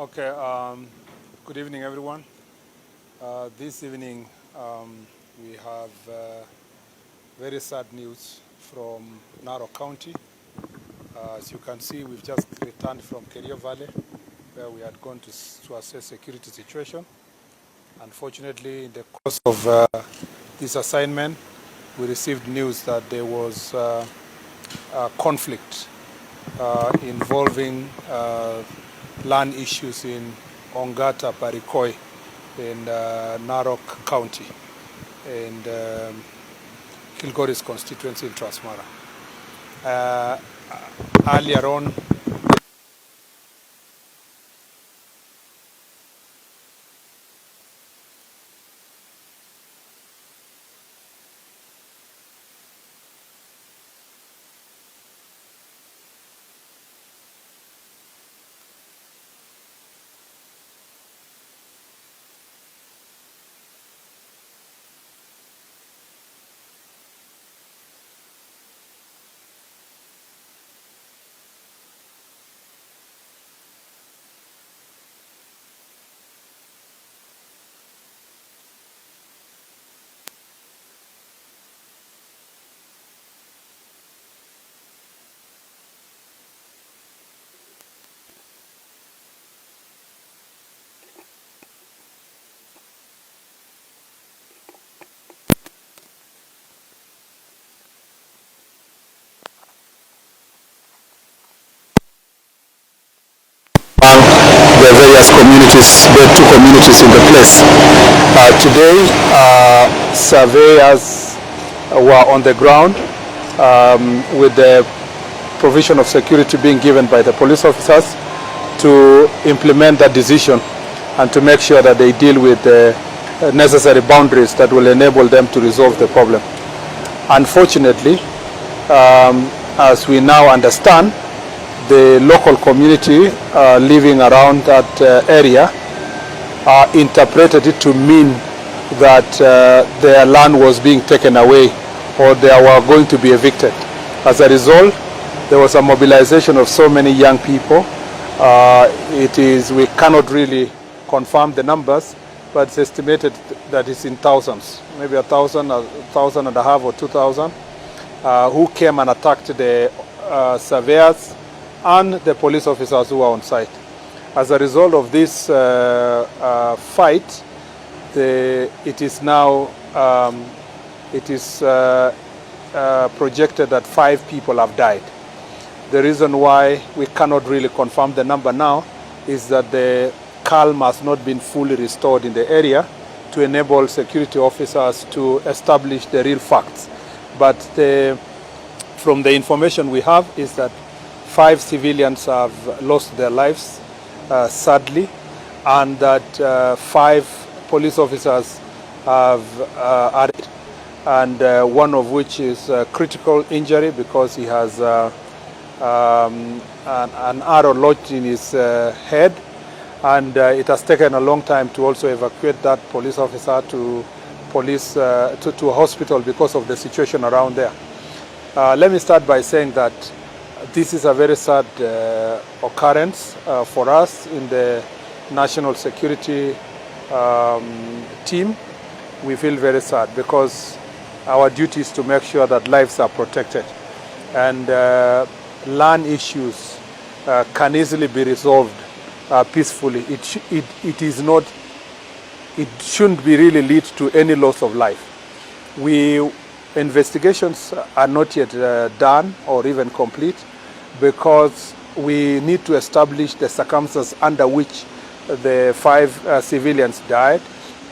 Okay, good evening, everyone. This evening, we have very sad news from Narok County. As you can see, we've just returned from Kerio Valley, where we had gone to assess security situation. Unfortunately, in the course of this assignment, we received news that there was a conflict involving land issues in Angata Barakoi in Narok County and Kilgoris constituency in Transmara. Earlier on, the various communities, the two communities in the place. Today, surveyors were on the ground with the provision of security being given by the police officers to implement that decision and to make sure that they deal with the necessary boundaries that will enable them to resolve the problem. Unfortunately, as we now understand, the local community living around that area interpreted it to mean that their land was being taken away or they were going to be evicted. As a result, there was a mobilization of so many young people. We cannot really confirm the numbers, but it's estimated that it's in thousands, maybe 1,000, 1,500 or 2,000, who came and attacked the surveyors and the police officers who were on site. As a result of this fight, it is now projected that 5 people have died. The reason why we cannot really confirm the number now is that the calm has not been fully restored in the area to enable security officers to establish the real facts. But from the information we have is that 5 civilians have lost their lives, sadly, and that 5 police officers have added, and one of which is critical injury because he has an arrow lodged in his head, and it has taken a long time to also evacuate that police officer to a hospital because of the situation around there. Let me start by saying that this is a very sad occurrence for us in the national security team. We feel very sad because our duty is to make sure that lives are protected, and land issues can easily be resolved peacefully. It shouldn't be really lead to any loss of life. Investigations are not yet done or even complete because we need to establish the circumstances under which the 5 civilians died,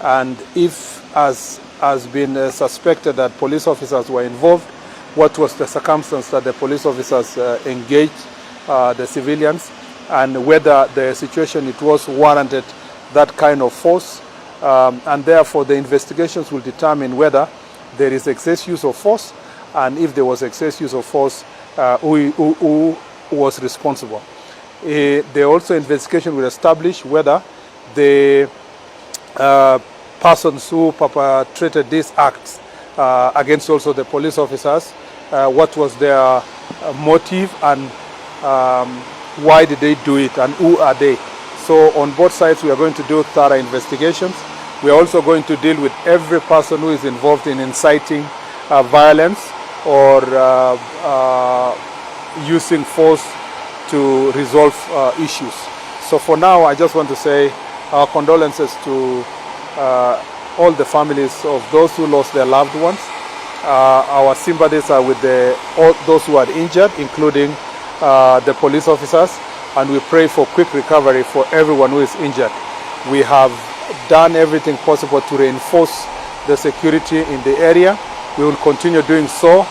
and if, as has been suspected, that police officers were involved, what was the circumstance that the police officers engaged the civilians, and whether the situation it was warranted that kind of force, and therefore the investigations will determine whether there is excess use of force, and if there was excess use of force, who was responsible. The also investigation will establish whether the persons who perpetrated these acts against also the police officers, what was their motive, and why did they do it, and who are they. So on both sides, we are going to do thorough investigations. We are also going to deal with every person who is involved in inciting violence or using force to resolve issues. So for now, I just want to say our condolences to all the families of those who lost their loved ones. Our sympathies are with all those who are injured, including the police officers, and we pray for quick recovery for everyone who is injured. We have done everything possible to reinforce the security in the area. We will continue doing so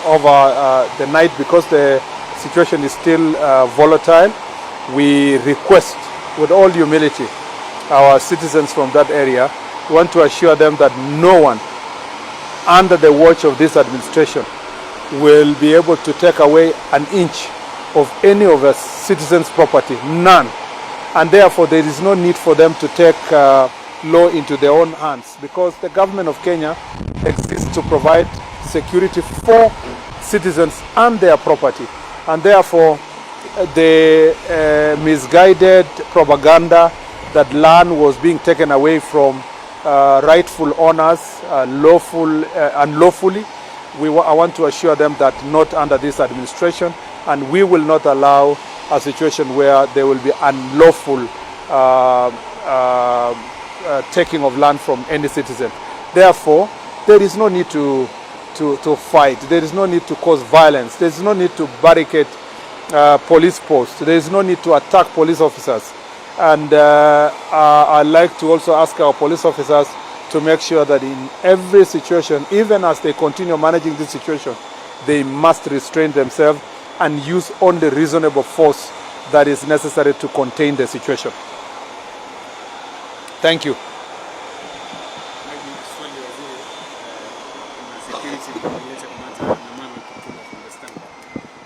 over the night because the situation is still volatile. We request with all humility our citizens from that area. We want to assure them that no one under the watch of this administration will be able to take away an inch of any of the citizens' property, none. And therefore there is no need for them to take law into their own hands, because the government of Kenya exists to provide security for citizens and their property. And therefore the misguided propaganda that land was being taken away from rightful owners unlawfully, I want to assure them that not under this administration, and we will not allow a situation where there will be unlawful taking of land from any citizen. Therefore, there is no need to fight. There is no need to cause violence. There is no need to barricade police posts. There is no need to attack police officers. And I'd like to also ask our police officers to make sure that in every situation, even as they continue managing this situation, they must restrain themselves and use only reasonable force that is necessary to contain the situation. Thank you.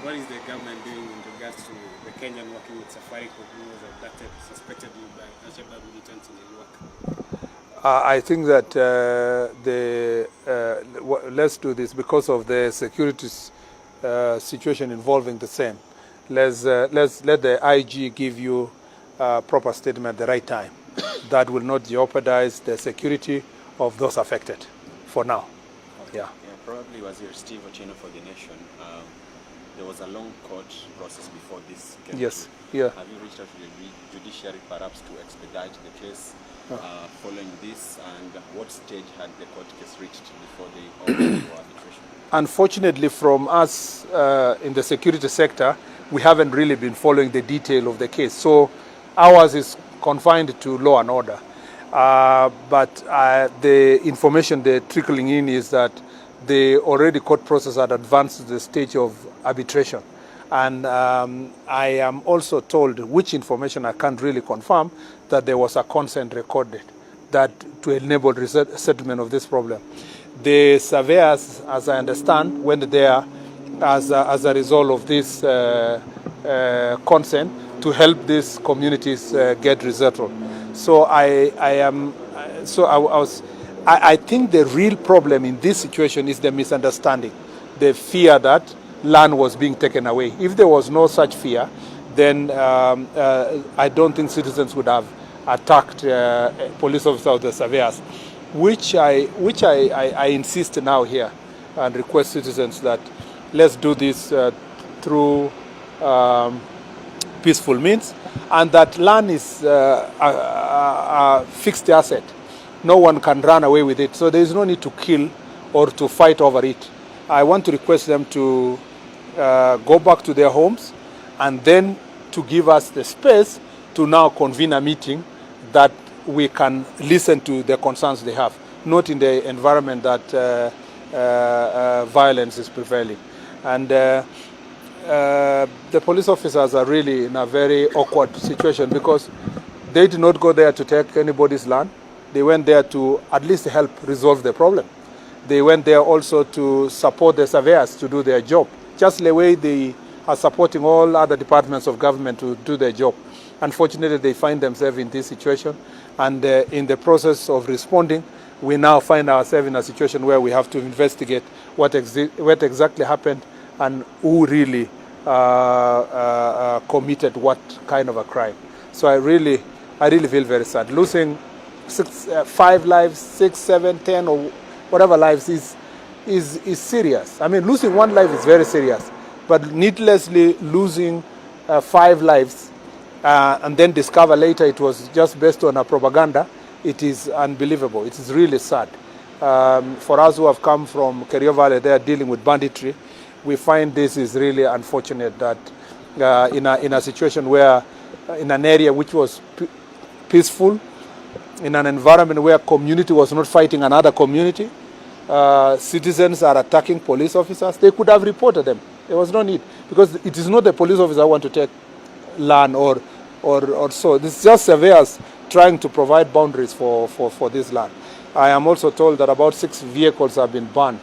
What is the government doing in regards to the Kenyan working with Safaricom, who was abducted suspectedly by Al-Shabaab militants in Iraq? I think that let's do this because of the security situation involving the same. Let's let the IG give you a proper statement at the right time. That will not jeopardize the security of those affected for now. Okay. Yeah, probably Wazir Steve Ochino for the Nation. There was a long court process before this came. Yes. Through. Yeah. Have you reached out to the judiciary perhaps to expedite the case following this, and what stage had the court case reached before they opened for arbitration? Unfortunately, from us in the security sector, we haven't really been following the detail of the case. So ours is confined to law and order. But the information they're trickling in is that the already court process had advanced to the stage of arbitration. And I am also told, which information I can't really confirm, that there was a consent recorded that to enable settlement of this problem. The surveyors, as I understand, went there as a result of this consent to help these communities get resettled. So I think the real problem in this situation is the misunderstanding, the fear that land was being taken away. If there was no such fear, then I don't think citizens would have attacked police officers or the surveyors, which I insist now here and request citizens that let's do this through peaceful means, and that land is a fixed asset. No one can run away with it, so there is no need to kill or to fight over it. I want to request them to go back to their homes and then to give us the space to now convene a meeting that we can listen to the concerns they have, not in the environment that violence is prevailing. And the police officers are really in a very awkward situation because they did not go there to take anybody's land. They went there to at least help resolve the problem. They went there also to support the surveyors to do their job, just the way they are supporting all other departments of government to do their job. Unfortunately, they find themselves in this situation, and in the process of responding, we now find ourselves in a situation where we have to investigate what exactly happened and who really committed what kind of a crime. So I really feel very sad. Losing 5 lives, 6, 7, 10, or whatever lives is serious. I mean, losing 1 life is very serious, but needlessly losing 5 lives and then discover later it was just based on a propaganda, it is unbelievable. It is really sad. For us who have come from Kerio Valley, they are dealing with banditry. We find this is really unfortunate that in a situation where, in an area which was peaceful, in an environment where community was not fighting another community, citizens are attacking police officers. They could have reported them. There was no need, because it is not the police officer who want to take land or so. This is just surveyors trying to provide boundaries for this land. I am also told that about 6 vehicles have been burned.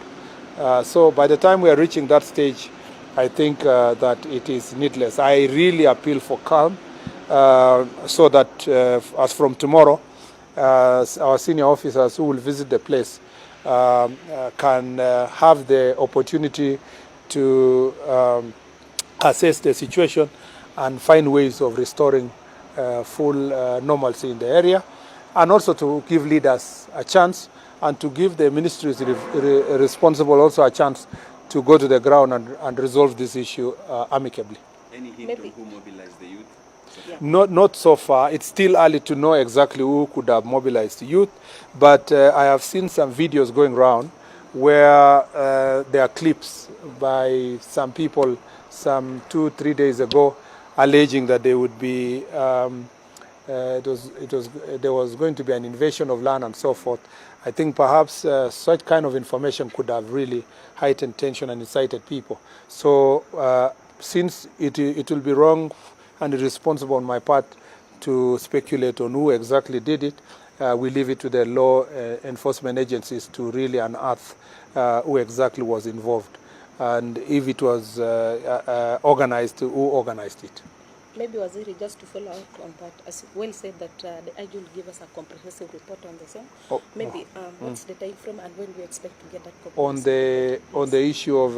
So by the time we are reaching that stage, I think that it is needless. I really appeal for calm, so that as from tomorrow, our senior officers who will visit the place can have the opportunity to assess the situation and find ways of restoring full normalcy in the area, and also to give leaders a chance, and to give the ministries responsible also a chance to go to the ground and resolve this issue amicably. Any hint on who mobilized the youth? Yeah. Not so far. It's still early to know exactly who could have mobilized youth, but I have seen some videos going around where there are clips by some people some 2-3 days ago alleging that they would be there was going to be an invasion of land and so forth. I think perhaps such kind of information could have really heightened tension and incited people. So since it will be wrong and irresponsible on my part to speculate on who exactly did it, we leave it to the law enforcement agencies to really unearth who exactly was involved, and if it was organized, who organized it. Maybe Waziri, just to follow up on that, as well said that the IG will give us a comprehensive report on the same. Maybe what's the time frame and when do you expect to get that comprehensive report? On the issue of